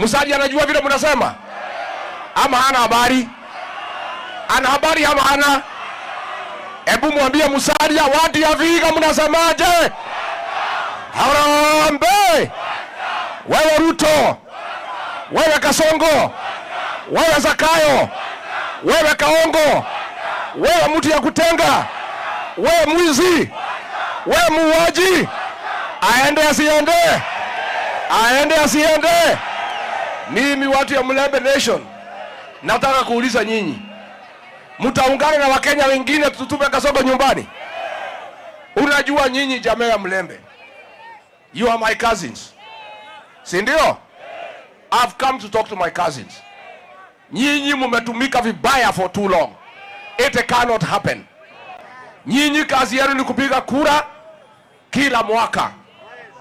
Musalia anajua vile mnasema? Ama hana habari? Ana habari ama hana? Hebu mwambie Musalia watu ya Vihiga mnasemaje? Harambee! Wewe Ruto, wewe Kasongo, wewe Zakayo, wewe Kaongo, wewe mtu ya kutenga, wewe mwizi, wewe muuaji, aende asiende? Aende asiende? Mimi watu ya Mlembe Nation nataka kuuliza nyinyi, mtaungana na Wakenya wengine tutupe Kasongo nyumbani? Unajua nyinyi jamaa ya Mlembe, you are my cousins, si ndio? I've come to talk to my cousins. Nyinyi mumetumika vibaya for too long. It cannot happen. Nyinyi kazi yenu ni kupiga kura kila mwaka.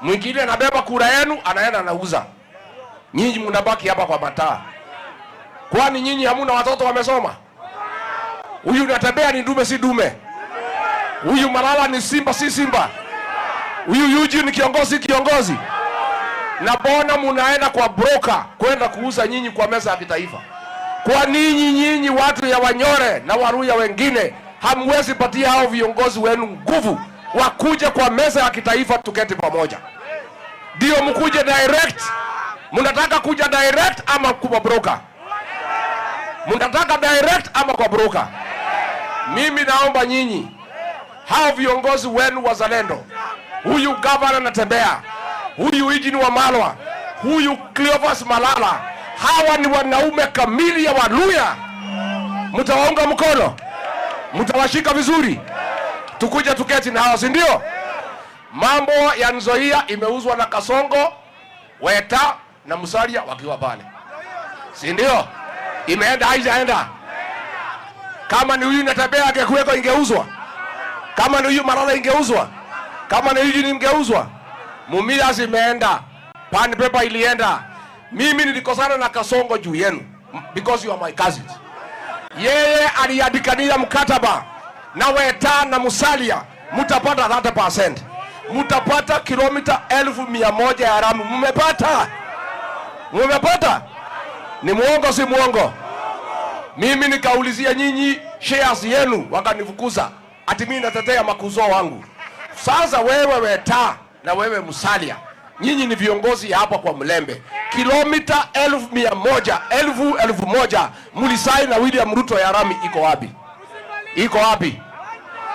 Mwingine anabeba kura yenu anaenda anauza. Nyinyi mnabaki hapa kwa mataa. Kwani nyinyi hamuna watoto wamesoma? Huyu unatembea ni dume si dume. Huyu Malala ni simba si simba. Huyu Eugene ni kiongozi kiongozi. Na bona munaenda kwa broker kwenda kuuza nyinyi kwa meza ya kitaifa. Kwa nini nyinyi watu ya Wanyore na Waluhya wengine hamwezi patia hao viongozi wenu nguvu wakuje kwa meza ya kitaifa tuketi pamoja? Ndio mkuje direct? Mnataka kuja direct ama kwa broker? Mnataka direct ama kwa broker? Mimi naomba nyinyi hao viongozi wenu wazalendo, huyu governor anatembea, huyu Eugene Wamalwa, huyu Cleophas Malala, hawa ni wanaume kamili ya Waluhya. Mtawaunga mkono? Mtawashika vizuri? Tukuje tuketi na hao, si ndio? Mambo ya Nzoia imeuzwa na Kasongo, Weta na Musalia wakiwa pale, si ndio? Imeenda haijaenda? Kama ni huyu Natabea angekuweko ingeuzwa? Kama ni huyu Malala ingeuzwa? Kama ni huyu ingeuzwa? Mumias imeenda, Pan Paper ilienda. Mimi nilikosana na Kasongo juu yenu because you are my cousins. Yeye aliandikania mkataba na Weta na Musalia, mtapata 30%. Mtapata kilomita 1,100 ya lami. Mmepata? Mmepata? Ni muongo si muongo? Mimi nikaulizia nyinyi shares yenu wakanifukuza. Ati mimi natetea makuzo wangu. Sasa wewe Weta na wewe Musalia, nyinyi ni viongozi hapa kwa Mlembe. Kilomita 1,100 mulisai na William Ruto ya lami iko wapi? Iko wapi?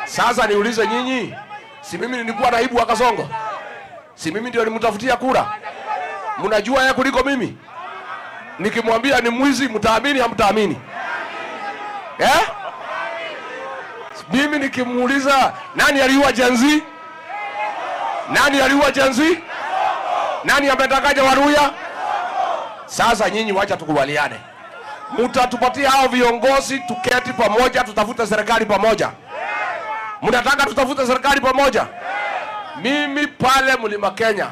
Sasa niulize nyinyi, si mimi nilikuwa naibu wa Kasongo? Si mimi ndio nimtafutia kura? Mnajua yeye kuliko mimi? Nikimwambia ni mwizi mtaamini hamtaamini? Mimi nikimuuliza nani aliua Janzi? Nani aliua Janzi? Nani ametakaje Waluhya? Sasa nyinyi wacha tukubaliane. Mtatupatia hao viongozi tuketi pamoja tutafute serikali pamoja? Mnataka tutafute serikali pamoja? Mimi pale Mlima Kenya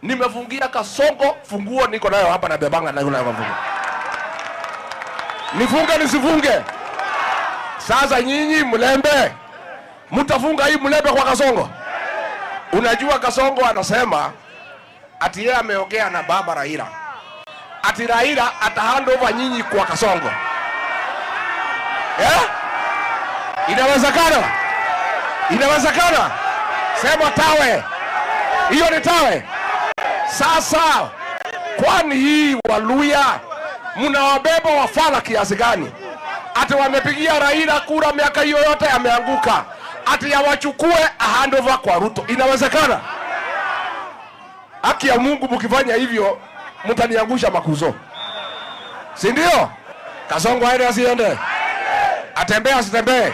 nimefungia Kasongo, funguo niko nayo hapa na bebanga na yule funguo. Nifunge nisifunge? Sasa nyinyi Mlembe mtafunga hii Mlembe kwa Kasongo? Unajua Kasongo anasema ati yeye ameongea na baba Raila. Ati Raila atahand over nyinyi kwa Kasongo. Inawezekana? Inawezekana? Sema tawe. Hiyo ni tawe. Sasa kwani hii Waluhya mnawabeba wafala kiasi gani? Ati wamepigia Raila kura miaka hiyo yote ameanguka. Ati yawachukue hand over kwa Ruto. Inawezekana? Haki ya Mungu mkifanya hivyo mtaniangusha makuzo. Si ndio? Kasongo aende asiende? Atembea asitembee?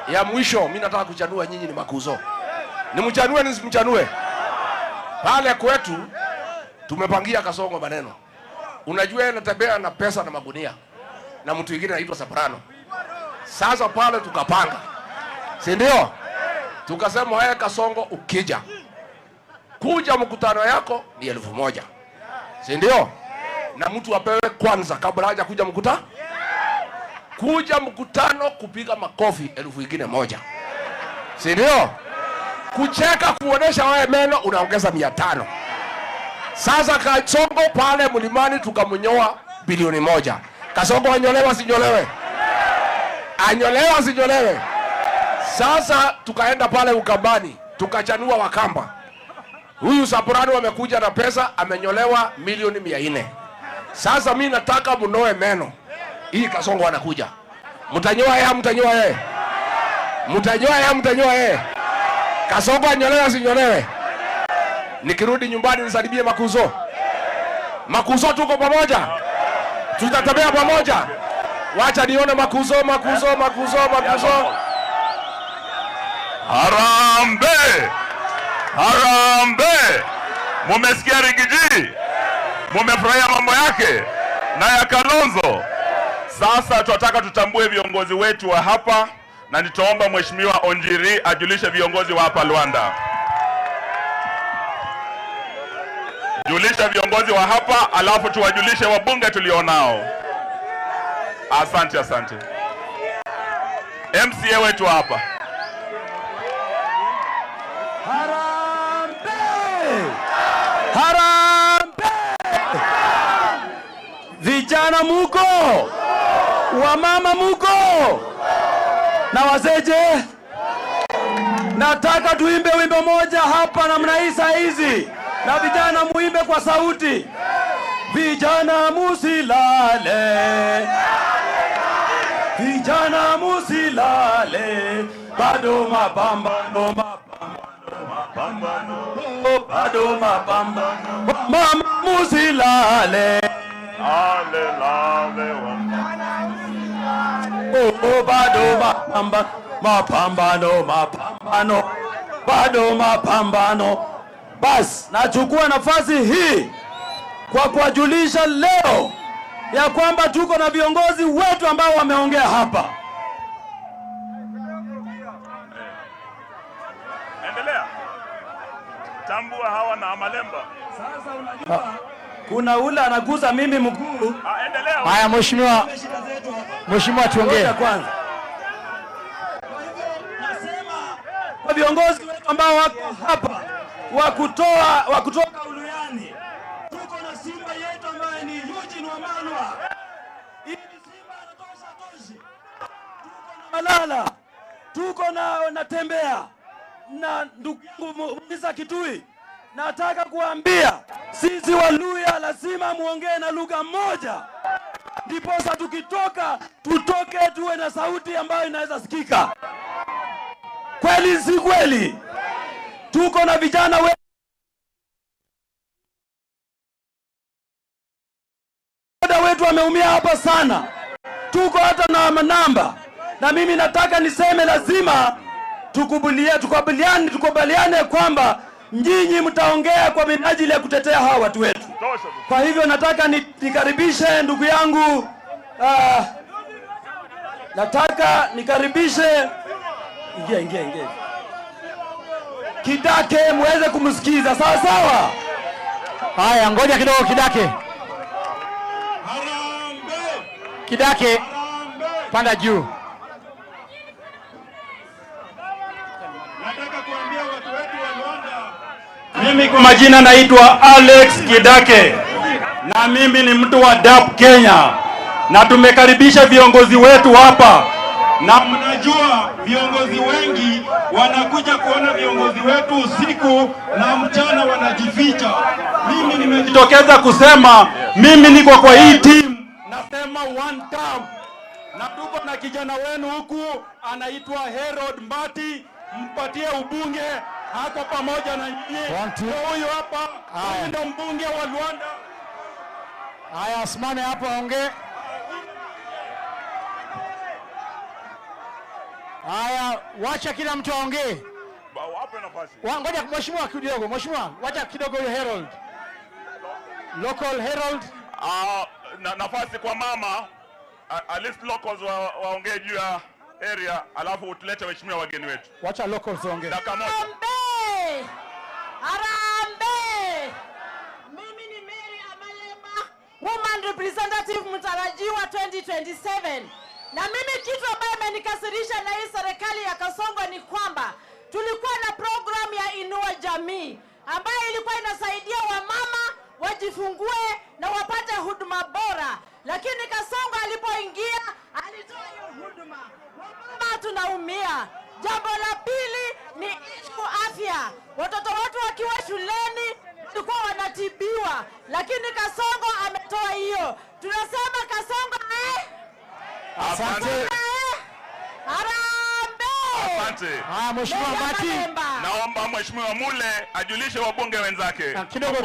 Ya mwisho mimi nataka kuchanua nyinyi ni makuzo. Nimchanue nisimchanue? Pale kwetu tumepangia Kasongo maneno. Unajua yeye anatembea na pesa na magunia na mtu mwingine anaitwa Soprano. Sasa pale tukapanga, si ndio? Tukasema wewe Kasongo ukija kuja mkutano yako ni 1,000, si ndio? Na mtu apewe kwanza kabla haja kuja mkutano. Kuja mkutano kupiga makofi 1,000, si ndio? Kucheka kuonesha wewe meno unaongeza 500. Sasa Kasongo pale mlimani tukamnyoa bilioni 1. Kasongo anyolewa sinyolewe? Anyolewa sinyolewe? Sasa tukaenda pale Ukambani, tukachanua Wakamba. Huyu Soprano amekuja na pesa, amenyolewa milioni 400. Sasa mimi nataka munoe meno. Hii Kasongo anakuja. Mtanyoa yeye, mtanyoa yeye. Mtanyoa yeye, mtanyoa yeye. Kasongo anyolewa sinyolewe? Nikirudi nyumbani nisalimie Makuzo. Makuzo tuko pamoja? Tutatembea pamoja? Wacha nione Makuzo. Harambee! Harambee! Mumesikia Rigiji? Mumefurahia mambo yake na ya Kalonzo? Sasa tunataka tutambue viongozi wetu wa hapa, na nitaomba Mheshimiwa Onjiri ajulishe viongozi wa hapa Luanda. Julisha viongozi wa hapa, alafu tuwajulishe wabunge tulionao. Asante. MCA wetu hapa. Harambee! Vijana muko? Wamama muko? Na wazeje? Nataka tuimbe wimbo moja hapa namna hii saa hizi. Na vijana muimbe kwa sauti. Vijana musilale. Vijana musilale. Bado mapambano. Bado mapambano. Mama musilale. Bado mapambano. Bado mapambano. Bas, nachukua nafasi hii kwa kuwajulisha leo ya kwamba tuko na viongozi wetu ambao wameongea hapa. Endelea. Tambua hawa na Malemba. Sasa unajua kuna ule anaguza mimi mkuu. Endelea. Haya mheshimiwa tuongee kwanza. Kwa hivyo nasema kwa viongozi wetu ambao wako hapa wa kutoka Uluyani, tuko na simba yetu ambaye ni Eugene Wamalwa. Hii simba anatosha toshi. Tuko na Malala, tuko na Tembea na ndugu yangu Misa Kitui. Nataka kuambia sisi Waluya lazima muongee na lugha moja, ndiposa tukitoka tutoke tuwe na sauti ambayo inaweza sikika. Kweli si kweli? Tuko na vijana wetu wameumia hapa sana. Tuko hata na manamba. Na mimi nataka niseme lazima tukubaliane kwamba nyinyi mtaongea kwa minajili ya kutetea hawa watu wetu. Kwa hivyo nataka nikaribishe ndugu yangu ingia Kidake muweze kumsikiza sawa sawa. Haya, ngoja kidogo Kidake. Kidake, panda juu. Nataka kuambia watu wetu wa Luanda. Mimi kwa majina naitwa Alex Kidake. Na mimi ni mtu wa DAP Kenya. Na tumekaribisha viongozi wetu hapa. Na mnajua viongozi wengi wanakuja kuona viongozi wetu usiku na mchana wanajificha. Mimi nimejitokeza kusema mimi niko kwa hii team. Nasema one term. Na tuko na kijana wenu huku anaitwa Herod Mbati, mpatie ubunge hako pamoja na nyinyi. Huyu hapa ndio mbunge wa Luanda. Haya, asimame hapo aongee. Haya, wacha kila mtu aongee. Wape nafasi. Ngoja mheshimiwa kidogo, mheshimiwa, wacha kidogo huyo Herald. Local Herald. Nafasi kwa mama, at least locals waongee juu ya area, alafu utulete waheshimiwa wageni wetu. Wacha locals waongee. Harambee! Harambee! Mimi ni Mary Amalemba, woman representative mtarajiwa 2027. Na mimi kitu ambayo imenikasirisha na hii serikali ya Kasongo ni kwamba tulikuwa na program ya Inua Jamii ambayo ilikuwa inasaidia wamama wajifungue na wapate huduma bora. Lakini Kasongo alipoingia alitoa hiyo huduma. Wamama tunaumia. Jambo la pili ni ishu afya. Watoto wetu wakiwa shuleni walikuwa wanatibiwa, lakini Kasongo ametoa hiyo. Tunasema Kasongo Asante. Harambee! Asante. Mheshimiwa Mbati. Naomba Mheshimiwa Mule ajulishe wabunge wenzake Kidogo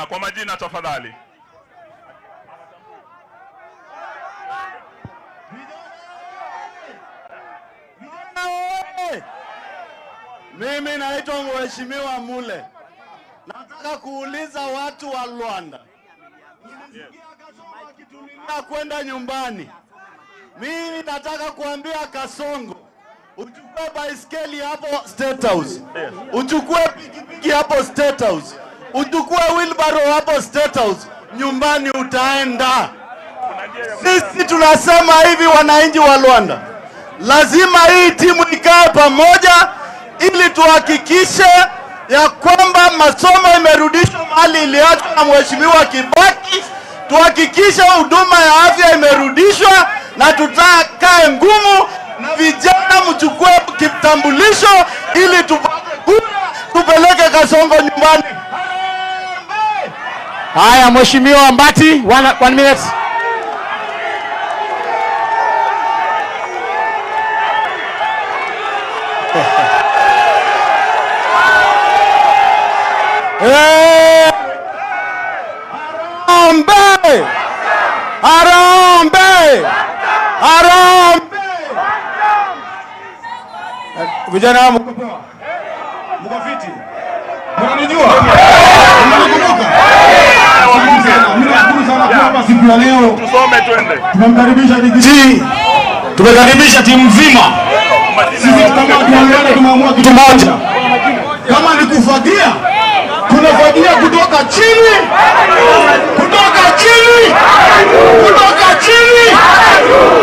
kwa majina tafadhali. Mimi naitwa Mheshimiwa Mule. Nataka kuuliza watu wa Luanda. Nimesikia Kasongo akitulilia kwenda nyumbani. Mimi nataka kuambia Kasongo, uchukue baiskeli hapo State House. Uchukue pikipiki hapo State House. Uchukue wheelbarrow hapo State House. Nyumbani utaenda. Sisi tunasema hivi, wananchi wa Luanda, lazima hii timu ikae pamoja ili tuhakikishe ya kwamba masomo imerudishwa mahali iliachwa na Mheshimiwa Kibaki. Tuhakikishe huduma ya afya imerudishwa, na tutakae ngumu na vijana mchukue kitambulisho ili tupate kura, tupeleke Kasongo nyumbani. Haya, Mheshimiwa Mbati, one minute. Harambee! Harambee! Harambee! Vijana mko poa? Mko fiti? Mnanijua? Mnakumbuka? Mimi sana hapa siku ya leo. Tusome twende. Tumemkaribisha DG. Tumekaribisha timu nzima. Sisi kama tuangane tumeamua kitu moja. Kama ni kufagia, tunafagia kutoka chini. Kutoka chini. Kutoka chini.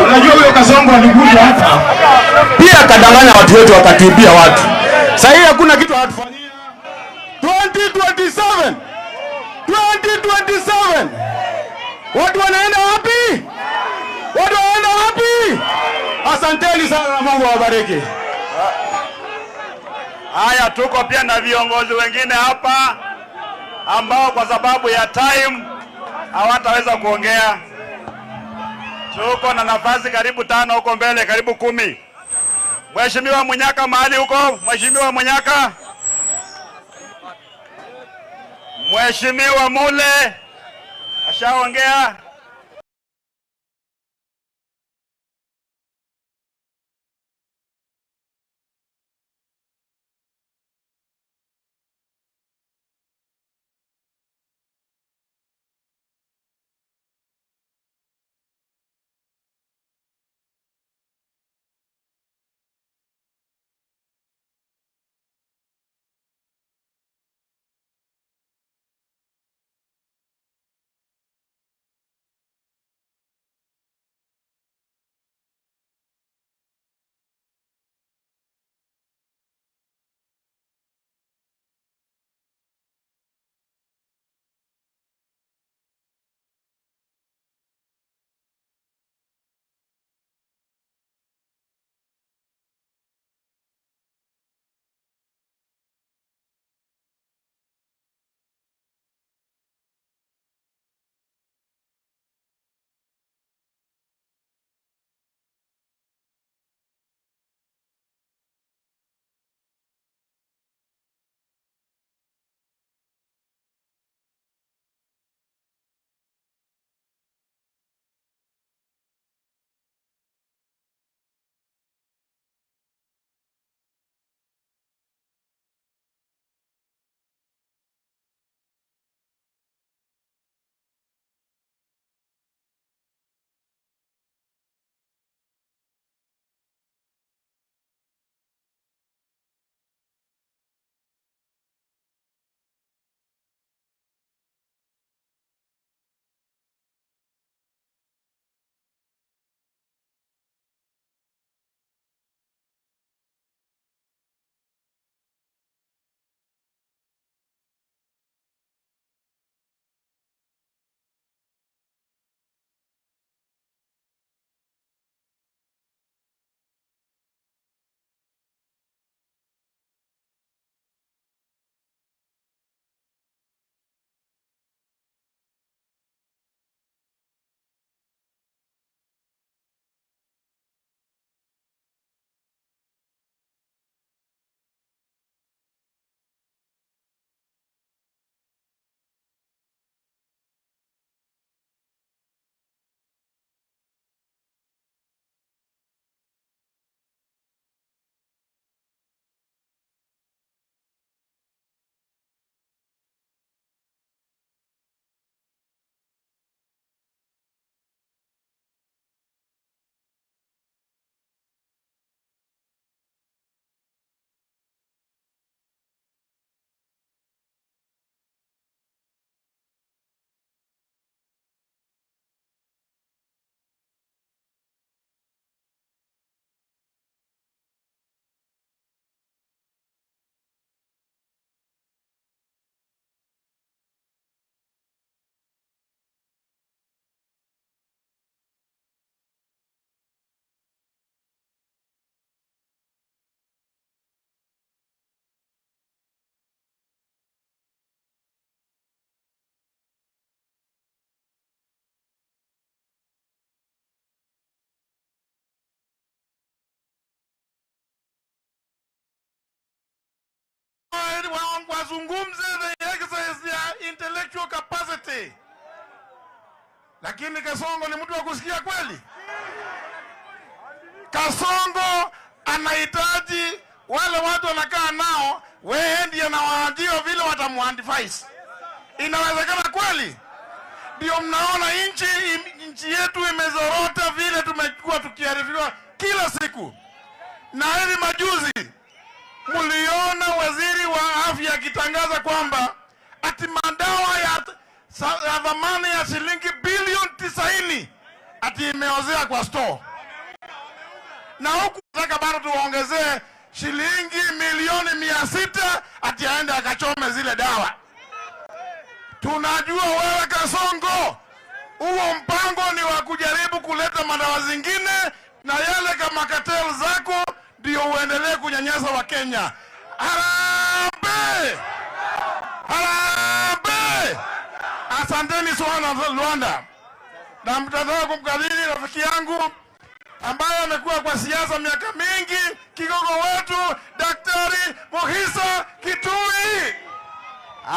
Unajua huyo Kasongo alikuja hapa. Pia kadanganya watu wetu, wakatibia watu. Sasa hii hakuna kitu hatufanyia. 2027. 2027. Watu wanaenda wapi? Watu wanaenda wapi? Asanteni sana na Mungu awabariki. Haya, tuko pia na viongozi wengine hapa ambao kwa sababu ya time hawataweza kuongea. Tuko na nafasi karibu 5 huko mbele, karibu 10. Mheshimiwa Munyaka mahali huko, Mheshimiwa Munyaka. Mheshimiwa Mule ashaongea. wazungumze the exercise ya intellectual capacity. Lakini Kasongo ni mtu wa kusikia kweli? Kasongo anahitaji wale watu wanakaa nao, wewe ndiye na waajio vile watamuadvise. Inawezekana kweli? Ndio mnaona nchi yetu imezorota vile tumekuwa tukiarifiwa kila siku. Na hivi majuzi mliona waziri wa afya akitangaza kwamba ati madawa ya thamani ya shilingi bilioni 90 ati imeozea kwa store. Na huku nataka bado tuongezee shilingi milioni 600 ati aende akachome zile dawa. Tunajua wewe Kasongo, huo mpango ni wa kujaribu kuleta madawa zingine na yale kama cartel zako ndio uendelee kunyanyasa wa Kenya. Harambee! Harambee! Asanteni sana Luanda. Na mtataka kumkabidhi rafiki yangu ambaye amekuwa kwa siasa miaka mingi, kigogo wetu Daktari Muhisa Kitui.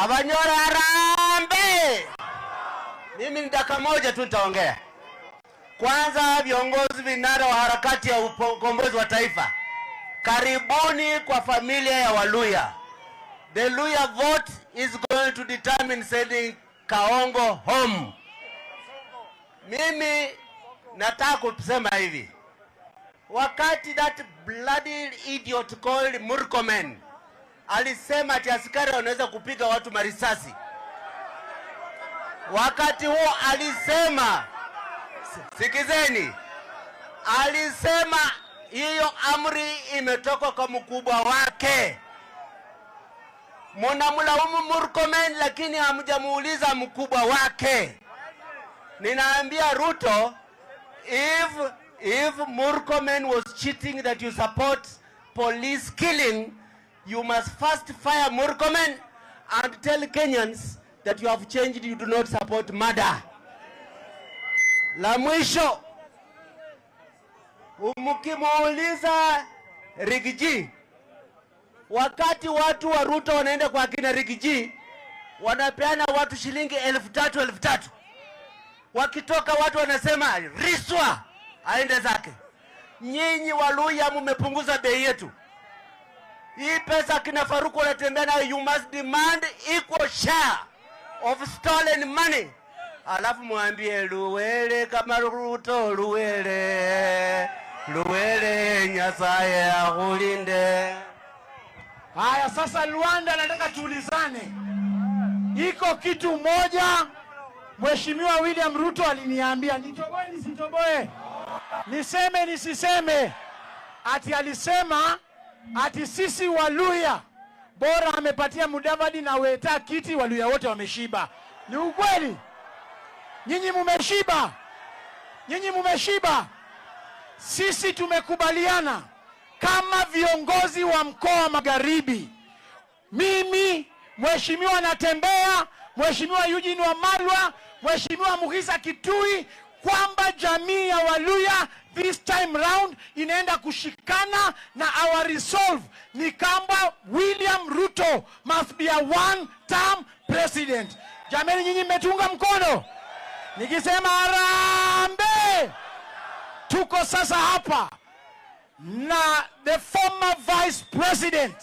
Abanyora Harambee! Mimi ni dakika moja tu nitaongea. Kwanza, viongozi vinara wa harakati ya ukombozi wa taifa, karibuni kwa familia ya Waluya. The Luya vote is going to determine sending Kaongo home. Mimi nataka kusema hivi. Wakati that bloody idiot called Murkomen alisema ati askari wanaweza kupiga watu marisasi, wakati huo alisema, sikizeni, alisema hiyo amri imetoka kwa mkubwa wake. Mnamlaumu Murkomen lakini hamjamuuliza mkubwa wake. Ninaambia Ruto, if Murkomen was cheating that you support police killing, you must first fire Murkomen and tell Kenyans that you have changed, you do not support murder. La mwisho, mkimuuliza Rigiji, wakati watu wa Ruto wanaenda kwa kina Rigiji, wanapeana watu shilingi 3,000. Wakitoka watu wanasema riswa aende zake. Nyinyi Waluya mmepunguza bei yetu. Hii pesa kina Faruku wanatembea nayo, you must demand equal share of stolen money. Alafu mwambie Luwele kama Ruto, Luwele, Luwele Nyasaye akulinde. Haya, sasa Luanda, nataka tuulizane. Iko kitu moja Mheshimiwa William Ruto aliniambia, nitoboe nisitoboe, niseme nisiseme. Ati alisema ati sisi Waluya bora amepatia Mudavadi na Weta kiti, Waluya wote wameshiba. Ni ukweli? Nyinyi mumeshiba? Nyinyi mumeshiba? Sisi tumekubaliana kama viongozi wa mkoa Magharibi, mimi, Mheshimiwa Natembea, Mheshimiwa Eugene Wamalwa, Mheshimiwa Muhisa Kitui, kwamba jamii ya Waluya this time round inaenda kushikana na our resolve ni kwamba William Ruto must be a one-term president. Jamani, nyinyi mmetunga mkono? Nikisema harambee, tuko sasa hapa na the former vice president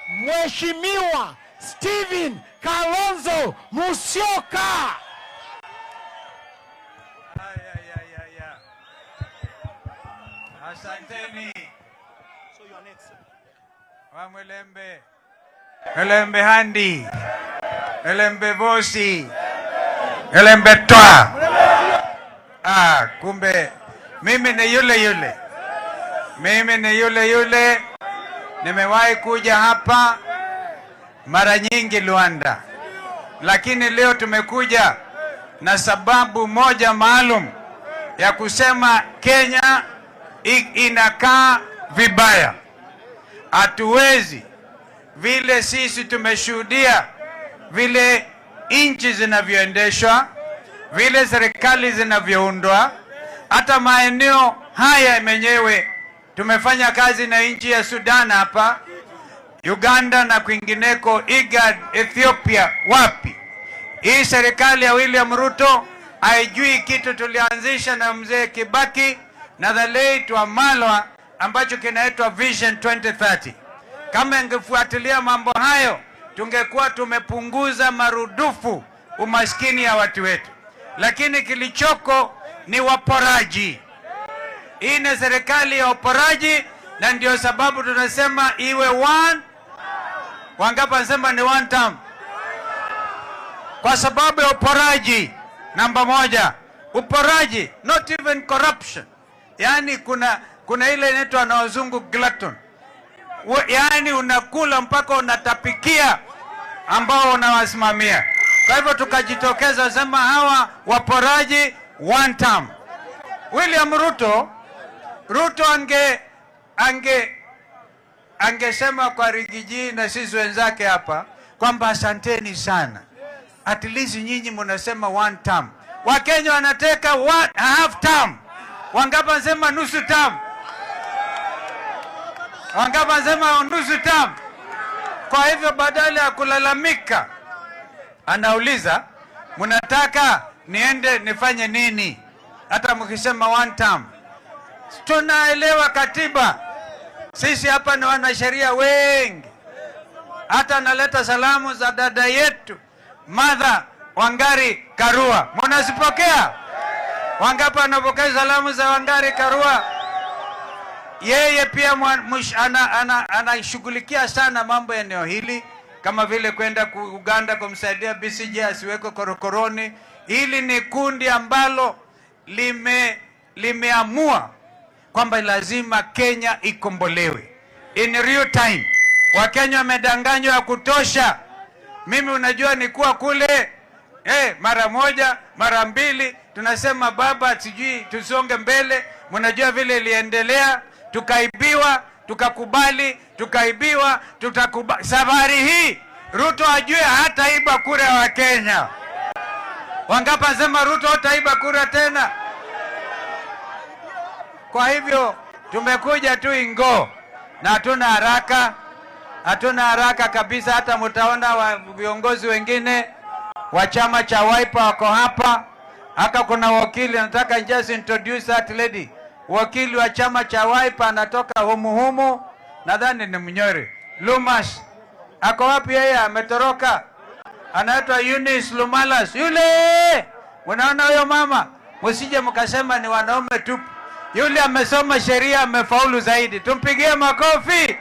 Mheshimiwa Stephen Kalonzo Musyoka. Asanteni. Wamwelembe. Elembe handi. Elembe bosi. Elembe toa. Kumbe mimi ni yule. Mimi ni yule. Nimewahi kuja hapa mara nyingi Luanda. Lakini leo tumekuja na sababu moja maalum ya kusema Kenya inakaa vibaya. Hatuwezi vile sisi tumeshuhudia vile nchi zinavyoendeshwa, vile serikali zinavyoundwa, hata maeneo haya menyewe. Tumefanya kazi na nchi ya Sudan hapa. Uganda na kwingineko, IGAD, Ethiopia, wapi? Hii serikali ya William Ruto haijui kitu tulianzisha na mzee Kibaki na the late Wamalwa ambacho kinaitwa Vision 2030. Kama ingefuatilia mambo hayo, tungekuwa tumepunguza marudufu umaskini ya watu wetu. Lakini kilichoko ni waporaji. Hii ni serikali ya uporaji, na ndio sababu tunasema iwe one. Wangapi wanasema ni one term? Kwa sababu ya uporaji. Namba moja, uporaji, not even corruption. Yani kuna ile inaitwa na wazungu glutton. Yani unakula mpaka unatapikia ambao unawasimamia. Kwa hivyo tukajitokeza sema hawa waporaji one term. William Ruto angesema kwa Rigiji na sisi wenzake hapa kwamba asanteni sana. At least nyinyi mnasema one term. Wakenya wanateka half term. Wangapi wanasema nusu term? Wangapi wanasema nusu term? Kwa hivyo badala ya kulalamika, anauliza mnataka niende nifanye nini? Hata mkisema one term. Tunaelewa katiba. Sisi hapa ni wanasheria wengi. Hata naleta salamu za dada yetu Martha Wangari Karua. Mnazipokea? Wangapi wanapokea salamu za Wangari Karua? Yeye pia anashughulikia sana mambo ya eneo hili, kama vile kwenda Uganda kumsaidia BCJ asiweko korokoroni. Hili ni kundi ambalo limeamua kwamba lazima Kenya ikombolewe in real time. Wakenya wamedanganywa ya kutosha. Mimi unajua ni kuwa kule mara moja mara mbili tunasema baba sijui tusonge mbele. Mnajua vile iliendelea, tukaibiwa, tukakubali, tukaibiwa, tutakubali. Safari hii Ruto ajue hataiba kura ya Wakenya. Wangapi wanasema Ruto hataiba kura tena? Kwa hivyo tumekuja tu ingo na hatuna haraka kabisa. Hata mtaona viongozi wengine wa chama cha Wiper wako hapa. Haka kuna wakili, nataka just introduce that lady. Wakili wa chama cha Wiper anatoka humu, nadhani ni Mnyori. Lumas. Ako wapi yeye? Ametoroka. Anaitwa Eunice Lumalas. Yule! Unaona huyo mama? Msije mkasema ni wanaume tu. Yule amesoma sheria, amefaulu zaidi. Tumpigie makofi.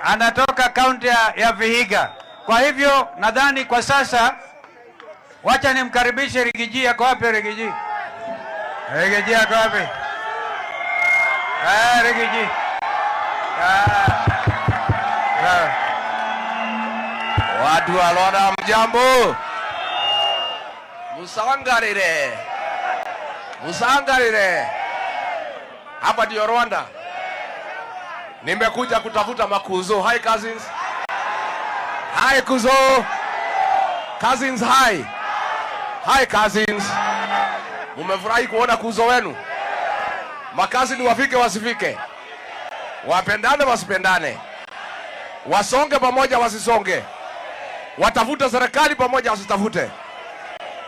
Anatoka kaunti ya Vihiga. Kwa hivyo nadhani kwa sasa wacha nimkaribishe Rigiji. Ako wapi Rigiji? Rigiji ako wapi? Rigiji. Watu wa Rwanda mjambo. Musangarire. Hapa ndio Rwanda. Nimekuja kutafuta makuzo. Hi cousins. Hi kuzo. Cousins hi. Hi cousins. Mumefurahi kuona kuzo wenu? Makazi ni wafike wasifike. Wapendane wasipendane. Wasonge pamoja wasisonge. Watafuta serikali pamoja wasitafute.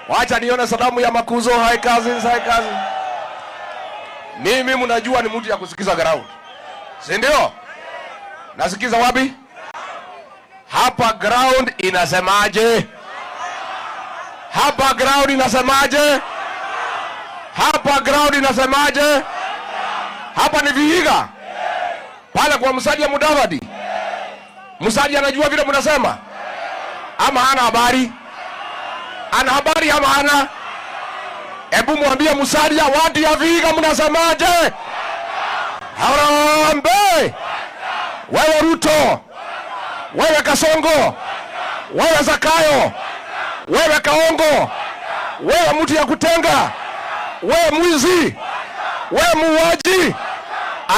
Wacha nione salamu ya makuzo. Hi cousins, hi cousins. Mimi mnajua ni mtu ya kusikiza ground. Si ndio? Nasikiza wapi? Hapa ground inasemaje? Hapa ground inasemaje? Hapa ground inasemaje? Hapa ni Vihiga. Pale kwa Musalia Mudavadi. Musalia anajua vile mnasema? Ama hana habari? Ana habari ama hana? Hebu mwambie Musalia watu ya Vihiga mnasemaje? Harambe! Wewe Ruto, wewe Kasongo, wewe Zakayo, wewe Kaongo, wewe mtu ya kutenga, wewe mwizi, wewe muuaji,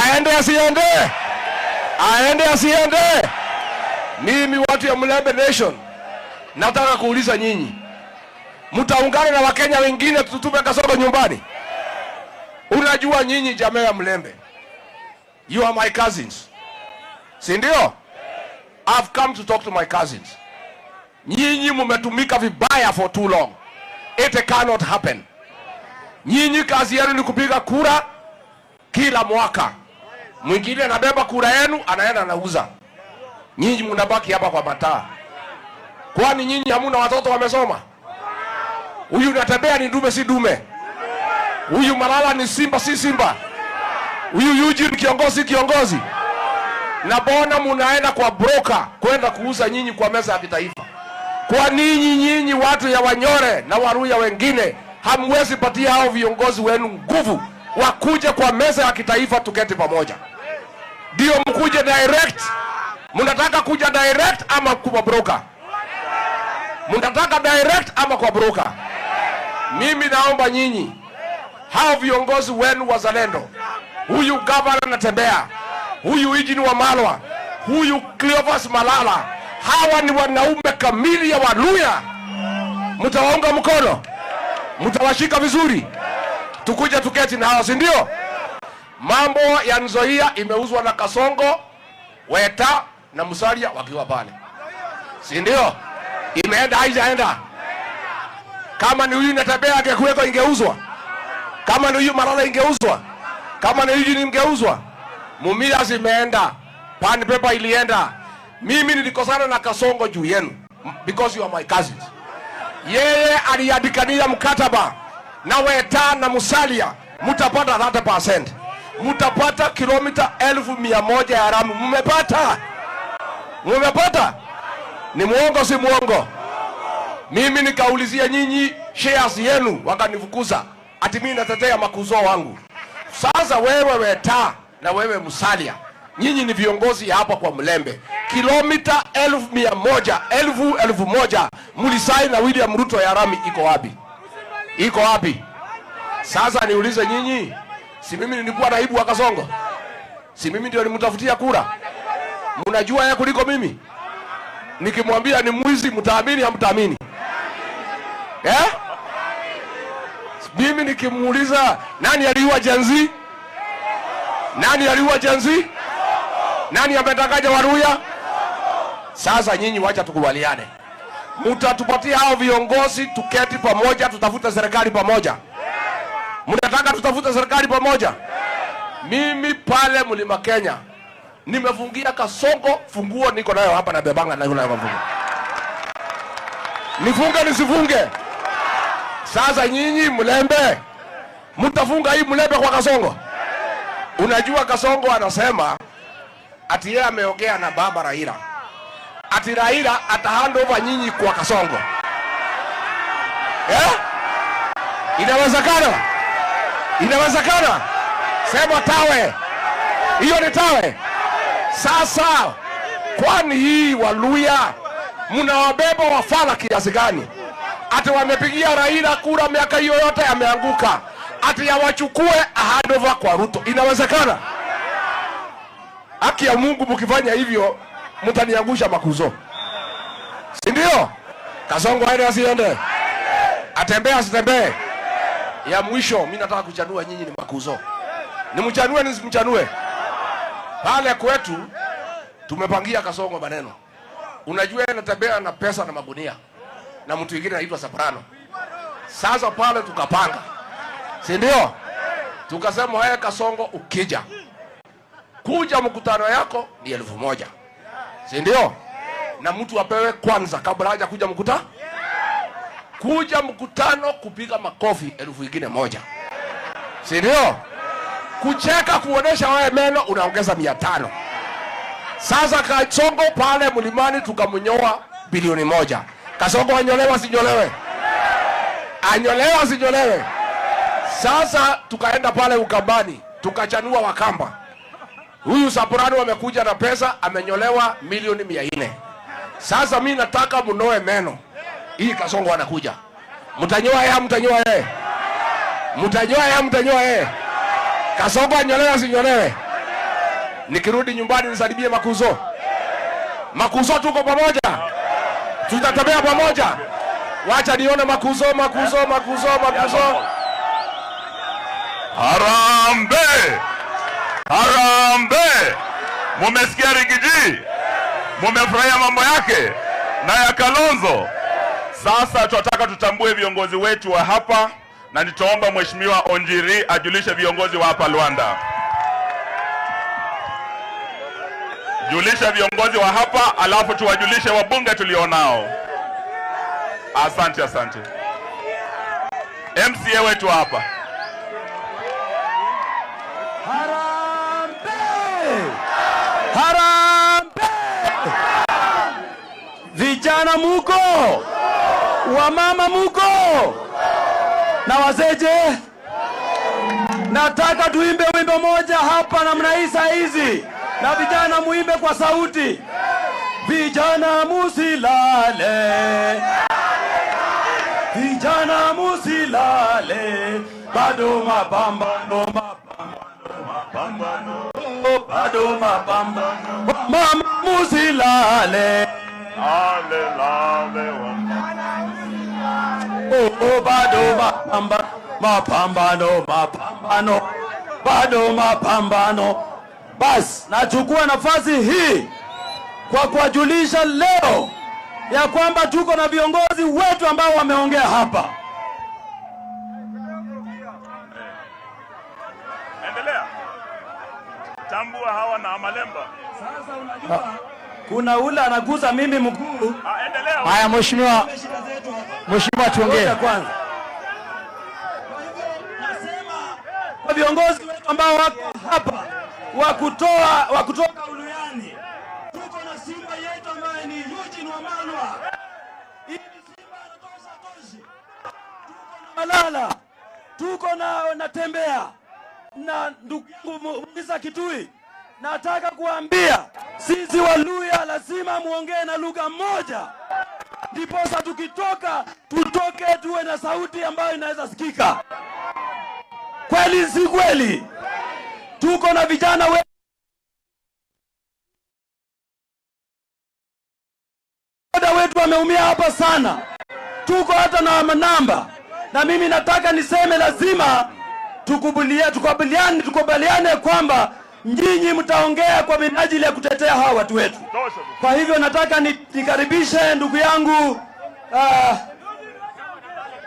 aende asiende? Aende asiende? Mimi watu ya Mlembe Nation nataka kuuliza nyinyi, mtaungana na Wakenya wengine tutupe Kasongo nyumbani? Unajua nyinyi jamaa ya Mlembe, you are my cousins, si ndio? I've come to talk to my cousins. Nyinyi mumetumika vibaya for too long. It cannot happen. Nyinyi kazi yenu ni kupiga kura kila mwaka. Mwingine anabeba kura yenu anaenda anauza. Nyinyi mnabaki hapa kwa mataa. Kwani nyinyi hamuna watoto wamesoma? Huyu unatembea ni dume si dume. Huyu Malala ni simba si simba. Huyu Eugene kiongozi kiongozi. Na bona munaenda kwa broker kwenda kuuza nyinyi kwa meza ya kitaifa. Kwa nyinyi watu ya Wanyore na Waluya wengine hamwezi patia hao viongozi wenu nguvu wakuje kwa meza ya kitaifa tuketi pamoja. Ndio mkuje direct. Mnataka kuja direct ama kwa broker? Mnataka direct ama kwa broker? Mimi naomba nyinyi hao viongozi wenu wazalendo. Huyu governor anatembea. Huyu Eugene Wamalwa. Huyu Cleophas Malala. Hawa ni wanaume kamili ya Waluya. Mtawaunga mkono? Mtawashika vizuri? Tukuje tuketi na hao, si ndio? Mambo ya Nzoia imeuzwa na Kasongo, Weta na Musalia wakiwa pale. Si ndio? Imeenda haijaenda? Kama ni huyu Natabea angekuweko ingeuzwa. Kama ni huyu Malala ingeuzwa. Kama ni huyu ingeuzwa. Mumias imeenda. Pan paper ilienda. Mimi nilikosana na Kasongo juu yenu because you are my cousins. Yeye aliandikania mkataba na Weta na Musalia mtapata 30%. Mtapata kilomita 1,100 ya lami. Mmepata? Mmepata? Ni muongo si muongo? Mimi nikaulizia nyinyi shares yenu wakanifukuza. Ati mimi natetea makuzo wangu. Sasa wewe Weta na wewe Musalia, nyinyi ni viongozi hapa kwa Mlembe. Kilomita 1,100 mlisaini na William Ruto ya lami iko wapi? Iko wapi? Sasa niulize nyinyi, si mimi nilikuwa naibu wa Kasongo? Si mimi ndio nimtafutia kura? Mnajua yeye kuliko mimi? Nikimwambia ni mwizi mtaamini hamtaamini? Mimi nikimuuliza nani aliua Janzi? Nani aliua Janzi? Nani ametakaja Waluya? Sasa nyinyi wacha tukubaliane. Mtatupatia hao viongozi tuketi pamoja tutafute serikali pamoja. Mnataka tutafute serikali pamoja? Mimi pale Mlima Kenya nimefungia Kasongo funguo niko nayo hapa na bebanga na nayo funguo. Nifunge nisifunge? Sasa nyinyi Mlembe mtafunga hii Mlembe kwa Kasongo? Unajua Kasongo anasema ati yeye ameongea na baba Raila. Ati Raila atahand over nyinyi kwa Kasongo. Inawezekana? Inawezekana? Sema tawe. Hiyo ni tawe. Sasa kwani hii Waluya mnawabeba wafala kiasi gani? Ati wamepigia Raila kura miaka hiyo yote ameanguka. Ati yawachukue hand over kwa Ruto. Inawezekana? Haki ya Mungu mkifanya hivyo mtaniangusha makuzo. Si ndio? Kasongo aende asiende? Atembee asitembee? Ya mwisho mimi nataka kuchanua nyinyi ni makuzo. Nimchanue nisimchanue? Pale kwetu tumepangia Kasongo maneno. Unajua anatembea na pesa na magunia. Na mtu mwingine anaitwa Soprano. Sasa pale tukapanga. Si ndio? Tukasema haya Kasongo ukija. Kuja mkutano yako ni 1,000. Si ndio? Na mtu apewe kwanza kabla haja kuja mkutano. Kuja mkutano kupiga makofi 1,000. Si ndio? Kucheka kuonesha wewe meno unaongeza 500. Sasa Kasongo pale Mlimani tukamnyoa bilioni 1. Kasongo anyolewa sinyolewe? Anyolewa sinyolewe? Sasa tukaenda pale Ukambani tukachanua Wakamba. Huyu Soprano amekuja na pesa amenyolewa milioni 400. Sasa mimi nataka mnoe meno. Hii Kasongo anakuja. Mtanyoa yeye mtanyoa yeye? Mtanyoa yeye mtanyoa yeye? Kasongo anyolewa sinyolewe? Nikirudi nyumbani nisalimie makuzo. Makuzo tuko pamoja. Tutatembea pamoja. Wacha nione makuzo. Harambee! Harambee! Mumesikia Rigiji? Mumefurahia mambo yake na ya Kalonzo. Sasa tunataka tutambue viongozi wetu wa hapa, na nitaomba Mheshimiwa Onjiri ajulishe viongozi wa hapa Luanda. Julisha viongozi wa hapa, alafu tuwajulishe wabunge tulionao. Asante, asante. MCA wetu hapa. Harambee! Harambee! Vijana muko, wamama muko, na wazeje. Nataka tuimbe wimbo moja hapa namna hii saa hizi, na vijana muimbe kwa sauti. Vijana musilale, vijana musilale, bado mapambano, mapambano, bado mapambano. Mama musilale, bado mapambano, mapambano, bado mapambano. Basi nachukua nafasi hii kwa kuwajulisha leo ya kwamba tuko na viongozi wetu ambao wameongea hapa. Endelea. Tambua hawa na Malemba. Sasa unajua kuna ule anaguza mimi mkuu. Endelea. Haya mheshimiwa tuongee kwanza. Nasema kwa viongozi wetu ambao wako hapa wa kutoka Uluyani. Tuko na simba yetu ambaye ni Eugene Wamalwa. Hii simba anatosha toshi. Tuko na Malala. Tuko na Tembea. Na ndugu yangu Musa Kitui. Nataka kuambia sisi Waluya lazima muongee na lugha moja. Ndiposa tukitoka tutoke tuwe na sauti ambayo inaweza sikika. Kweli si kweli? Tuko na vijana wetu wameumia hapa sana. Tuko hata na manamba. Na mimi nataka niseme lazima tukubaliane kwamba nyinyi mtaongea kwa minajili ya kutetea hawa watu wetu. Kwa hivyo nataka nikaribishe ndugu yangu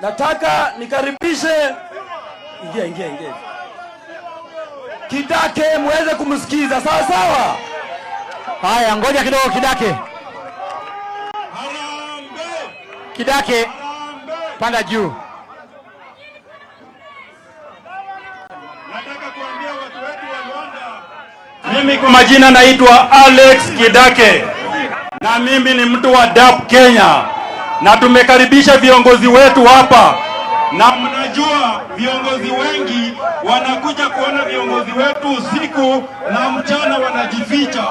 nataka nikaribishe ingia Kidake muweze kumsikiza sawa sawa. Haya ngoja kidogo Kidake. Kidake panda juu. Nataka kuambia watu wetu wa Luanda. Mimi kwa majina naitwa Alex Kidake. Na mimi ni mtu wa DAP Kenya. Na tumekaribisha viongozi wetu hapa. Na mnajua viongozi wengi wanakuja kuona viongozi wetu usiku na mchana wanajificha.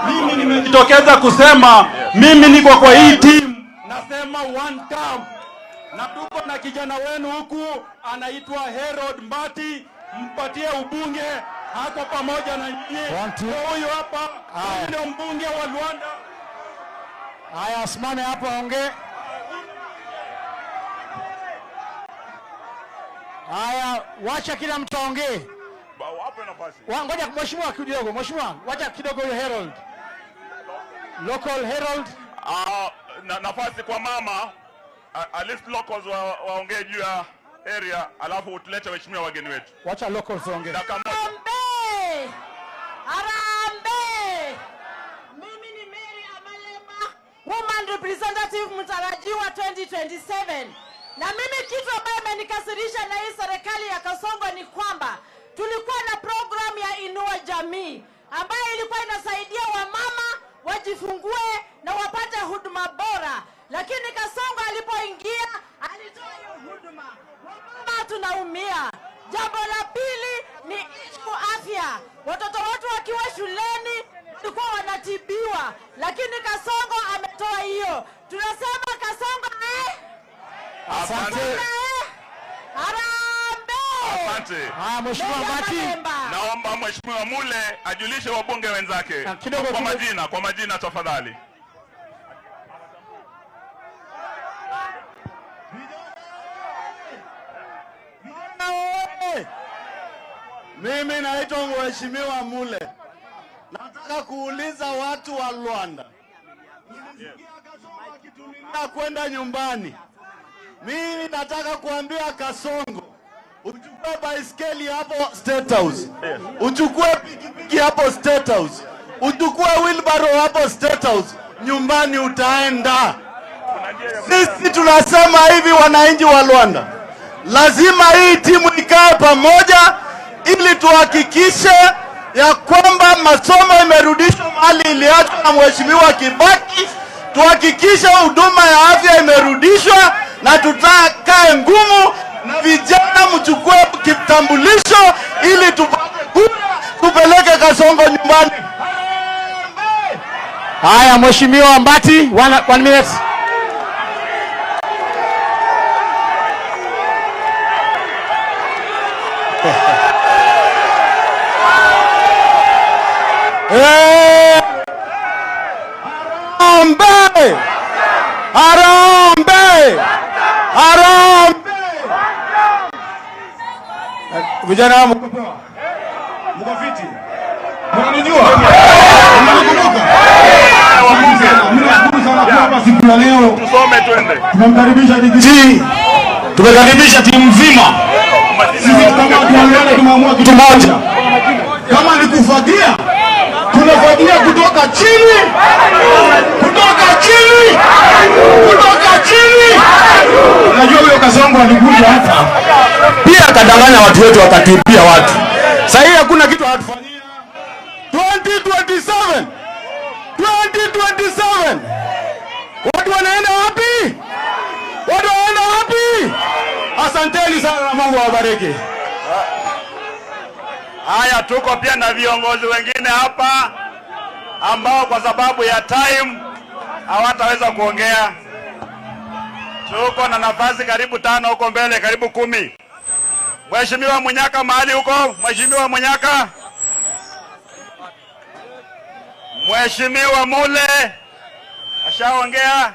Mimi nimejitokeza kusema mimi niko kwa hii team. Nasema one term. Na tuko na kijana wenu huku anaitwa Herod Mbati, mpatie ubunge hako pamoja na nyinyi. Huyu hapa ndio mbunge wa Luanda. Haya asimame hapo aongee. Haya wacha kila mtu aongee. Wape nafasi. Ngoja mheshimiwa kidogo, mheshimiwa wacha kidogo huyo Herald. Local Herald. Nafasi kwa mama. At least locals waongee juu ya area, alafu utulete waheshimiwa wageni wetu. Wacha locals waongee. Harambee! Harambee! Mimi ni Mary Amalemba, woman representative mtarajiwa 2027. Na mimi kitu ambayo imenikasirisha na hii serikali ya Kasongo ni kwamba tulikuwa na program ya Inua Jamii ambayo ilikuwa inasaidia wamama wajifungue na wapate huduma bora. Lakini Kasongo alipoingia alitoa hiyo huduma. Wamama tunaumia. Jambo la pili ni afya. Watoto wetu wakiwa shuleni walikuwa wanatibiwa. Lakini Kasongo ametoa hiyo. Tunasema Kasongo Asante. Harambee! Asante. Haya mheshimiwa Mbati. Naomba mheshimiwa Mule ajulishe wabunge wenzake kwa majina tafadhali. Mimi naitwa Mheshimiwa Mule. Nataka kuuliza watu wa Luanda. kwenda nyumbani. Mimi nataka kuambia Kasongo, uchukue baiskeli hapo State House, uchukue pikipiki hapo State House, uchukue wheelbarrow hapo State House, nyumbani utaenda. Sisi tunasema hivi, wananchi wa Luanda, lazima hii timu ikae pamoja ili tuhakikishe ya kwamba masomo imerudishwa mahali iliachwa na Mheshimiwa Kibaki, tuhakikishe huduma ya afya imerudishwa, na tutakae ngumu na vijana mchukue kitambulisho ili tupate kura tupeleke Kasongo nyumbani. Haya, Mheshimiwa Mbati, one minute. Harambe! Harambe! Harambe! Vijana mko poa? Mko fiti? Mnanijua? Mnakumbuka? Siku ya leo Tusome twende. tunamkaribisha DG. Tumekaribisha timu nzima. Sisi kama tunaelewana, tumeamua kitu moja. Kama ni kufagia, tunafagia kutoka chini. Kutoka chini. Kutoka chini. Unajua huyo Kasongo alikuja hapa pia akadanganya watu wetu, akatibia watu. Sasa hii hakuna kitu hatufanyia. 2027. 2027. Watu wanaenda wapi? Watu wanaenda wapi? Asanteni sana na Mungu awabariki. Haya, tuko pia na viongozi wengine hapa ambao kwa sababu ya time hawataweza kuongea. Tuko na nafasi karibu 5 huko mbele, karibu 10. Mheshimiwa Munyaka mahali huko, Mheshimiwa Munyaka. Mheshimiwa Mule ashaongea.